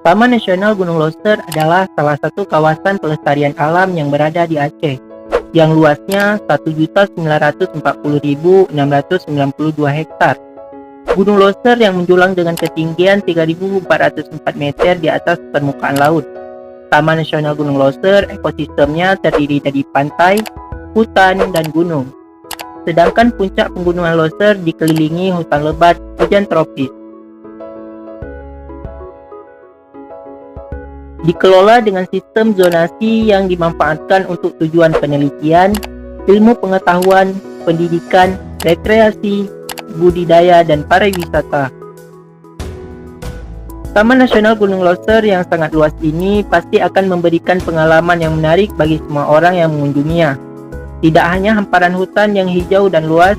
Taman Nasional Gunung Loser adalah salah satu kawasan pelestarian alam yang berada di Aceh, yang luasnya 1.940.692 hektar. Gunung Loser yang menjulang dengan ketinggian 3.404 meter di atas permukaan laut. Taman Nasional Gunung Loser ekosistemnya terdiri dari pantai, hutan, dan gunung. Sedangkan puncak pegunungan Loser dikelilingi hutan lebat hujan tropis. Dikelola dengan sistem zonasi yang dimanfaatkan untuk tujuan penelitian, ilmu pengetahuan, pendidikan, rekreasi, budidaya, dan pariwisata. Taman Nasional Gunung Loser yang sangat luas ini pasti akan memberikan pengalaman yang menarik bagi semua orang yang mengunjunginya. Tidak hanya hamparan hutan yang hijau dan luas,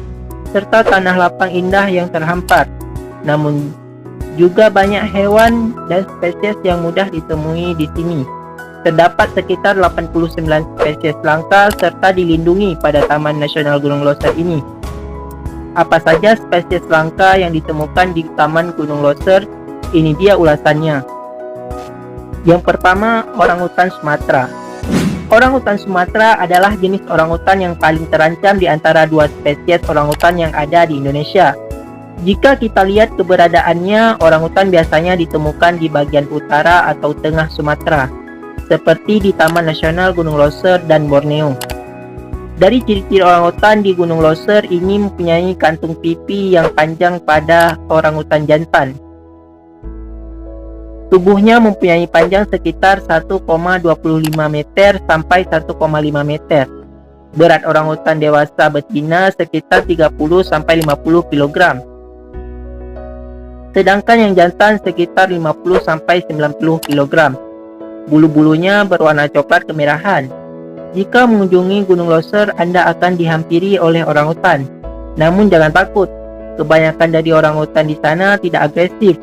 serta tanah lapang indah yang terhampar, namun juga banyak hewan dan spesies yang mudah ditemui di sini. Terdapat sekitar 89 spesies langka serta dilindungi pada Taman Nasional Gunung Loser ini. Apa saja spesies langka yang ditemukan di Taman Gunung Loser? Ini dia ulasannya. Yang pertama, orangutan Sumatera. Orangutan Sumatera adalah jenis orangutan yang paling terancam di antara dua spesies orangutan yang ada di Indonesia. Jika kita lihat keberadaannya, orangutan biasanya ditemukan di bagian utara atau tengah Sumatera, seperti di Taman Nasional Gunung Loser dan Borneo. Dari ciri-ciri orangutan di Gunung Loser ini mempunyai kantung pipi yang panjang pada orangutan jantan. Tubuhnya mempunyai panjang sekitar 1,25 meter sampai 1,5 meter. Berat orangutan dewasa betina sekitar 30 sampai 50 kg. Sedangkan yang jantan sekitar 50 sampai 90 kg. Bulu-bulunya berwarna coklat kemerahan. Jika mengunjungi Gunung Loser, Anda akan dihampiri oleh orangutan. Namun jangan takut, kebanyakan dari orangutan di sana tidak agresif.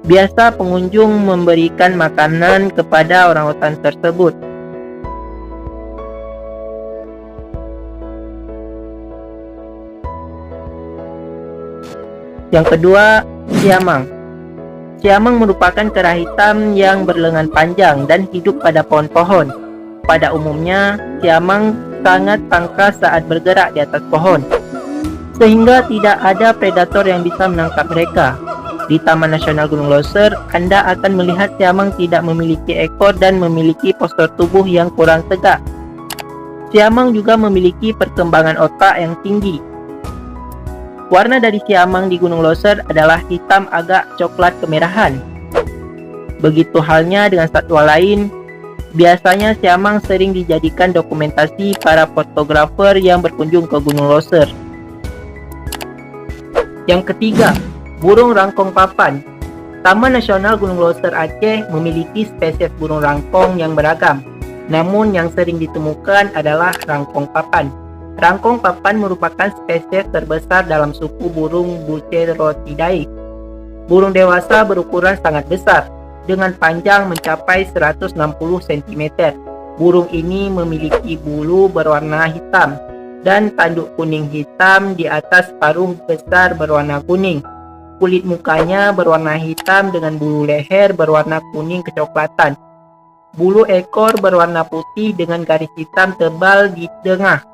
Biasa pengunjung memberikan makanan kepada orangutan tersebut. Yang kedua, siamang. Siamang merupakan kera hitam yang berlengan panjang dan hidup pada pohon-pohon. Pada umumnya, siamang sangat tangkas saat bergerak di atas pohon, sehingga tidak ada predator yang bisa menangkap mereka. Di Taman Nasional Gunung Loser, Anda akan melihat siamang tidak memiliki ekor dan memiliki postur tubuh yang kurang tegak. Siamang juga memiliki perkembangan otak yang tinggi. Warna dari siamang di Gunung Loser adalah hitam agak coklat kemerahan. Begitu halnya dengan satwa lain, biasanya siamang sering dijadikan dokumentasi para fotografer yang berkunjung ke Gunung Loser. Yang ketiga, burung rangkong papan. Taman Nasional Gunung Loser Aceh memiliki spesies burung rangkong yang beragam. Namun yang sering ditemukan adalah rangkong papan. Rangkong papan merupakan spesies terbesar dalam suku burung Bucerotidae. Burung dewasa berukuran sangat besar, dengan panjang mencapai 160 cm. Burung ini memiliki bulu berwarna hitam dan tanduk kuning hitam di atas paruh besar berwarna kuning. Kulit mukanya berwarna hitam dengan bulu leher berwarna kuning kecoklatan. Bulu ekor berwarna putih dengan garis hitam tebal di tengah.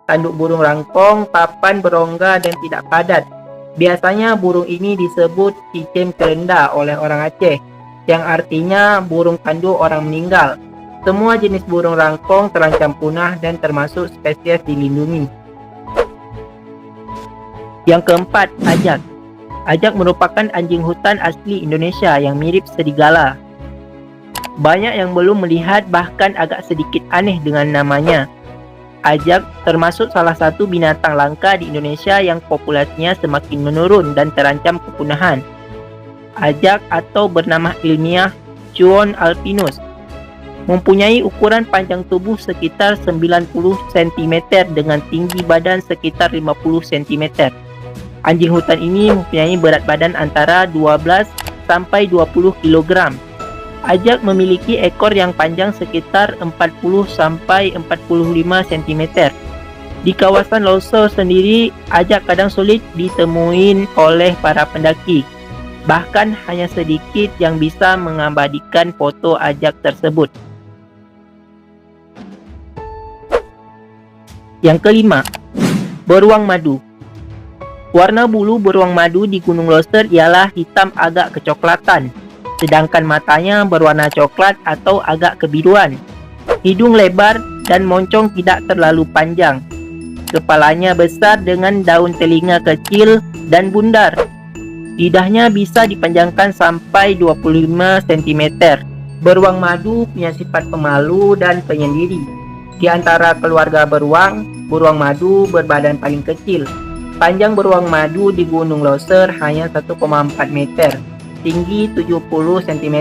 Tanduk burung rangkong papan berongga dan tidak padat. Biasanya burung ini disebut cicim kerenda oleh orang Aceh, yang artinya burung tanduk orang meninggal. Semua jenis burung rangkong terancam punah dan termasuk spesies dilindungi. Yang keempat, ajak. Ajak merupakan anjing hutan asli Indonesia yang mirip serigala. Banyak yang belum melihat, bahkan agak sedikit aneh dengan namanya. Ajak termasuk salah satu binatang langka di Indonesia yang populasinya semakin menurun dan terancam kepunahan. Ajak atau bernama ilmiah Chuon alpinus mempunyai ukuran panjang tubuh sekitar 90 cm dengan tinggi badan sekitar 50 cm. Anjing hutan ini mempunyai berat badan antara 12 sampai 20 kg. Ajak memiliki ekor yang panjang sekitar 40 sampai 45 cm. Di kawasan Loser sendiri, ajak kadang sulit ditemuin oleh para pendaki. Bahkan hanya sedikit yang bisa mengabadikan foto ajak tersebut. Yang kelima, beruang madu. Warna bulu beruang madu di Gunung Loser ialah hitam agak kecoklatan, sedangkan matanya berwarna coklat atau agak kebiruan. Hidung lebar dan moncong tidak terlalu panjang. Kepalanya besar dengan daun telinga kecil dan bundar. Lidahnya bisa dipanjangkan sampai 25 cm. Beruang madu punya sifat pemalu dan penyendiri. Di antara keluarga beruang madu berbadan paling kecil. Panjang beruang madu di Gunung Loser hanya 1,4 meter, tinggi 70 cm,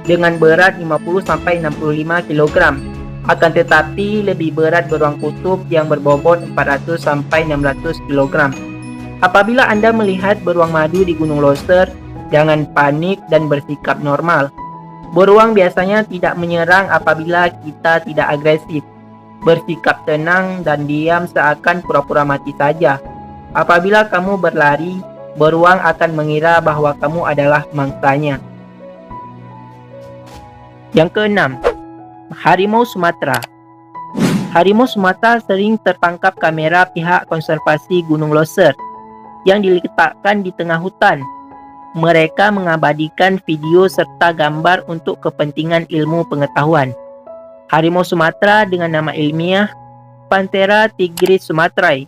dengan berat 50-65 kg. Akan tetapi lebih berat beruang kutub yang berbobot 400-600 kg. Apabila Anda melihat beruang madu di Gunung Loser, jangan panik dan bersikap normal. Beruang biasanya tidak menyerang apabila kita tidak agresif. Bersikap tenang dan diam seakan pura-pura mati saja. Apabila kamu berlari, beruang akan mengira bahwa kamu adalah mangsanya. Yang keenam, harimau Sumatera. Harimau Sumatera sering tertangkap kamera pihak konservasi Gunung Loser yang diletakkan di tengah hutan. Mereka mengabadikan video serta gambar untuk kepentingan ilmu pengetahuan. Harimau Sumatera dengan nama ilmiah Panthera tigris sumatrae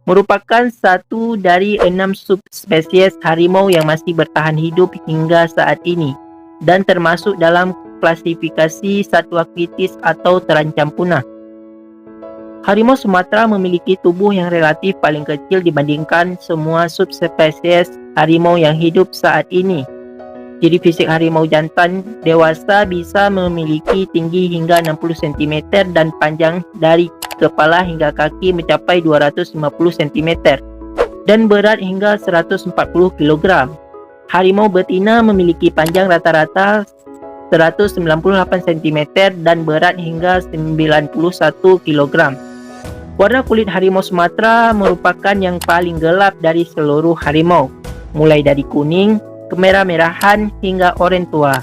merupakan satu dari 6 subspesies harimau yang masih bertahan hidup hingga saat ini dan termasuk dalam klasifikasi satwa kritis atau terancam punah. Harimau Sumatera memiliki tubuh yang relatif paling kecil dibandingkan semua subspesies harimau yang hidup saat ini. Ciri fisik harimau jantan dewasa bisa memiliki tinggi hingga 60 cm dan panjang dari kepala hingga kaki mencapai 250 cm dan berat hingga 140 kg. Harimau betina memiliki panjang rata-rata 198 cm dan berat hingga 91 kg. Warna kulit harimau Sumatera merupakan yang paling gelap dari seluruh harimau, mulai dari kuning, kemerah-merahan, hingga oranye tua.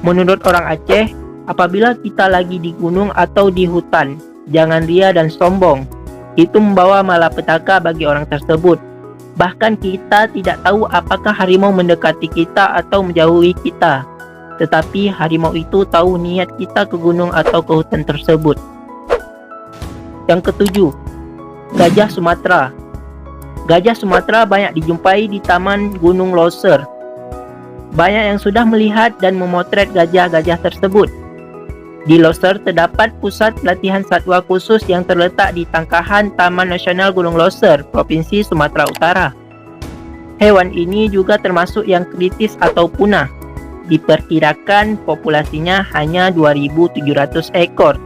Menurut orang Aceh, apabila kita lagi di gunung atau di hutan, jangan ria dan sombong. Itu membawa malapetaka bagi orang tersebut. Bahkan kita tidak tahu apakah harimau mendekati kita atau menjauhi kita. Tetapi harimau itu tahu niat kita ke gunung atau ke hutan tersebut. Yang ketujuh, gajah Sumatera. Gajah Sumatera banyak dijumpai di Taman Gunung Loser. Banyak yang sudah melihat dan memotret gajah-gajah tersebut. Di Loser terdapat pusat pelatihan satwa khusus yang terletak di Tangkahan Taman Nasional Gunung Loser, Provinsi Sumatera Utara. Hewan ini juga termasuk yang kritis atau punah. Diperkirakan populasinya hanya 2.700 ekor.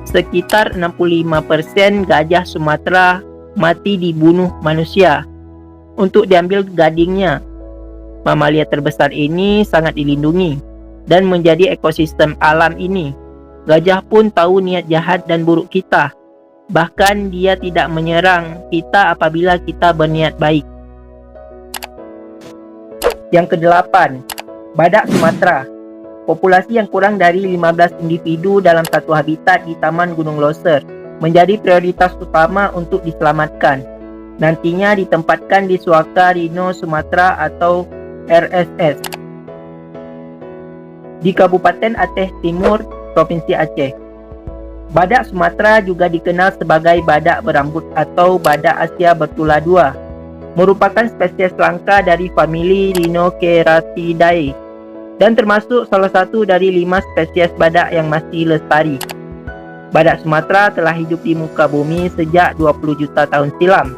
Sekitar 65% gajah Sumatera mati dibunuh manusia untuk diambil gadingnya. Mamalia terbesar ini sangat dilindungi dan menjadi ekosistem alam ini. Gajah pun tahu niat jahat dan buruk kita. Bahkan dia tidak menyerang kita apabila kita berniat baik. Yang kedelapan, badak Sumatera. Populasi yang kurang dari 15 individu dalam satu habitat di Taman Gunung Loser menjadi prioritas utama untuk diselamatkan. Nantinya ditempatkan di Suaka Rhino Sumatera atau RSS di Kabupaten Aceh Timur, Provinsi Aceh. Badak Sumatera juga dikenal sebagai badak berambut atau badak Asia bertulah dua. Merupakan spesies langka dari famili Rhinoceratidae dan termasuk salah satu dari 5 spesies badak yang masih lestari. Badak Sumatera telah hidup di muka bumi sejak 20 juta tahun silam.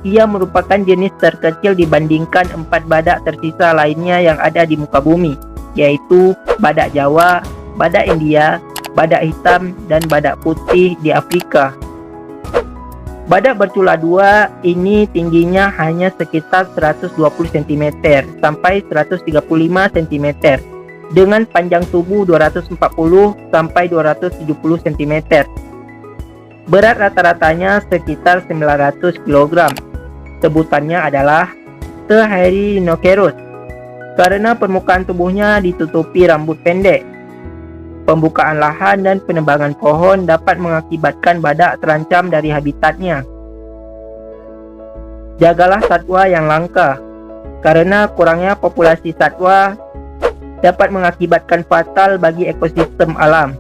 Ia merupakan jenis terkecil dibandingkan 4 badak tersisa lainnya yang ada di muka bumi, yaitu badak Jawa, badak India, badak hitam, dan badak putih di Afrika. Badak bertulah dua ini tingginya hanya sekitar 120 cm sampai 135 cm dengan panjang tubuh 240 sampai 270 cm. Berat rata-ratanya sekitar 900 kg. Sebutannya adalah Mata hairy rhinoceros karena permukaan tubuhnya ditutupi rambut pendek. Pembukaan lahan dan penebangan pohon dapat mengakibatkan badak terancam dari habitatnya. Jagalah satwa yang langka, karena kurangnya populasi satwa dapat mengakibatkan fatal bagi ekosistem alam.